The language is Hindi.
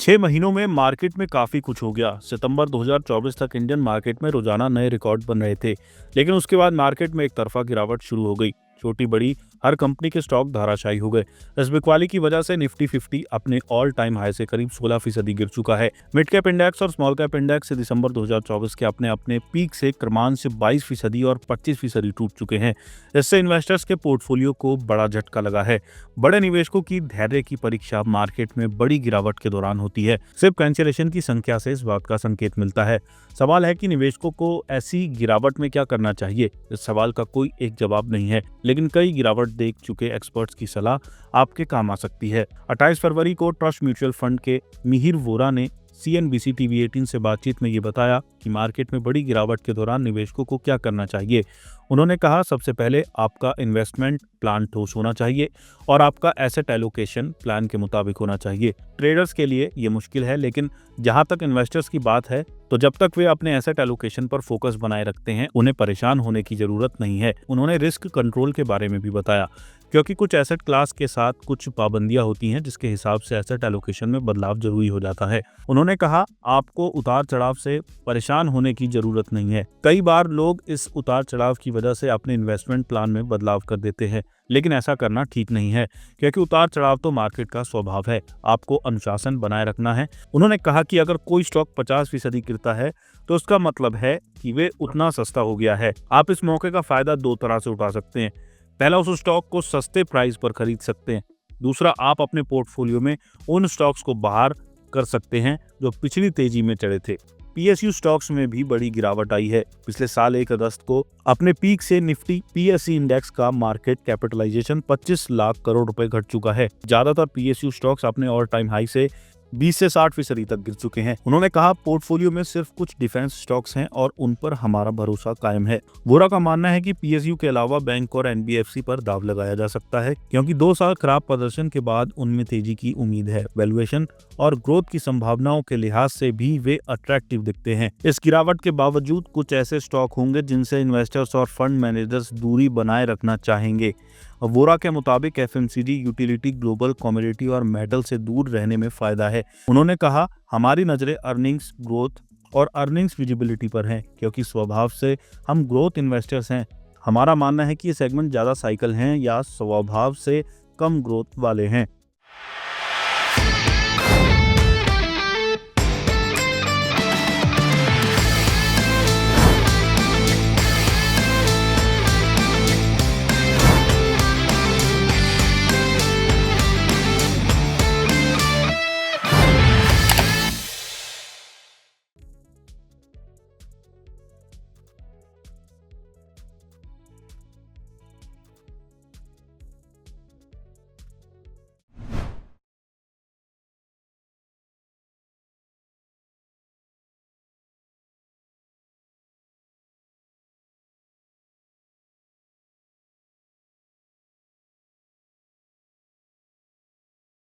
6 महीनों में मार्केट में काफ़ी कुछ हो गया। सितंबर 2024 तक इंडियन मार्केट में रोजाना नए रिकॉर्ड बन रहे थे, लेकिन उसके बाद मार्केट में एक तरफा गिरावट शुरू हो गई। छोटी बड़ी हर कंपनी के स्टॉक धाराशायी हो गए। इस बिकवाली की वजह से निफ्टी 50 अपने ऑल टाइम हाई से करीब 16% गिर चुका है। मिड कैप इंडेक्स और स्मॉल कैप इंडेक्स से दिसंबर 2024 के अपने अपने पीक से क्रमान से 22% और 25% टूट चुके हैं। इससे इन्वेस्टर्स के पोर्टफोलियो को बड़ा झटका लगा है। बड़े निवेशकों की धैर्य की परीक्षा मार्केट में बड़ी गिरावट के दौरान होती है। सिर्फ कैंसिलेशन की संख्या से इस बात का संकेत मिलता है। सवाल है कि निवेशकों को ऐसी गिरावट में क्या करना चाहिए। इस सवाल का कोई एक जवाब नहीं है, लेकिन कई गिरावट देख चुके एक्सपर्ट्स की सलाह आपके काम आ सकती है। 28 फरवरी को ट्रस्ट म्यूचुअल फंड के मिहिर वोरा ने CNBC TV 18 से बातचीत में ये बताया कि मार्केट में बड़ी गिरावट के दौरान निवेशकों को क्या करना चाहिए। उन्होंने कहा, सबसे पहले आपका इन्वेस्टमेंट प्लान ठोस होना चाहिए और आपका एसेट एलोकेशन प्लान के मुताबिक होना चाहिए। ट्रेडर्स के लिए ये मुश्किल है, लेकिन जहां तक इन्वेस्टर्स की बात है तो जब तक वे अपने एसेट एलोकेशन पर फोकस बनाए रखते हैं, उन्हें परेशान होने की जरूरत नहीं है। उन्होंने रिस्क कंट्रोल के बारे में भी बताया, क्योंकि कुछ एसेट क्लास के साथ कुछ पाबंदियां होती हैं, जिसके हिसाब से एसेट एलोकेशन में बदलाव जरूरी हो जाता है। उन्होंने कहा, आपको उतार चढ़ाव से परेशान होने की जरूरत नहीं है। कई बार लोग इस उतार चढ़ाव की वजह से अपने इन्वेस्टमेंट प्लान में बदलाव कर देते हैं, लेकिन ऐसा करना ठीक नहीं है, क्योंकि उतार चढ़ाव तो मार्केट का स्वभाव है। आपको अनुशासन बनाए रखना है। उन्होंने कहा कि अगर कोई स्टॉक 50% गिरता है तो उसका मतलब है कि वे उतना सस्ता हो गया है। आप इस मौके का फायदा दो तरह से उठा सकते हैं। पहला, उस स्टॉक को सस्ते प्राइस पर खरीद सकते हैं। दूसरा, आप अपने पोर्टफोलियो में उन स्टॉक्स को बाहर कर सकते हैं जो पिछली तेजी में चढ़े थे। PSU स्टॉक्स में भी बड़ी गिरावट आई है। पिछले साल 1 अगस्त को अपने पीक से निफ्टी PSE इंडेक्स का मार्केट कैपिटलाइजेशन 25 लाख करोड़ रुपए घट चुका है। ज्यादातर PSU स्टॉक्स अपने ऑल टाइम हाई से 20 से 60% तक गिर चुके हैं। उन्होंने कहा, पोर्टफोलियो में सिर्फ कुछ डिफेंस स्टॉक्स हैं और उन पर हमारा भरोसा कायम है। वोरा का मानना है कि PSU के अलावा बैंक और NBFC पर दाव लगाया जा सकता है, क्योंकि 2 साल खराब प्रदर्शन के बाद उनमें तेजी की उम्मीद है। वैल्यूएशन और ग्रोथ की संभावनाओं के लिहाज से भी वे अट्रैक्टिव दिखते हैं। इस गिरावट के बावजूद कुछ ऐसे स्टॉक होंगे जिनसे इन्वेस्टर्स और फंड मैनेजर्स दूरी बनाए रखना चाहेंगे। वोरा के मुताबिक FMCG, यूटिलिटी, ग्लोबल कमोडिटी और मेटल से दूर रहने में फायदा है। उन्होंने कहा, हमारी नजरें अर्निंग्स ग्रोथ और अर्निंग्स विजिबिलिटी पर हैं, क्योंकि स्वभाव से हम ग्रोथ इन्वेस्टर्स हैं। हमारा मानना है कि ये सेगमेंट ज्यादा साइकिल हैं या स्वभाव से कम ग्रोथ वाले हैं।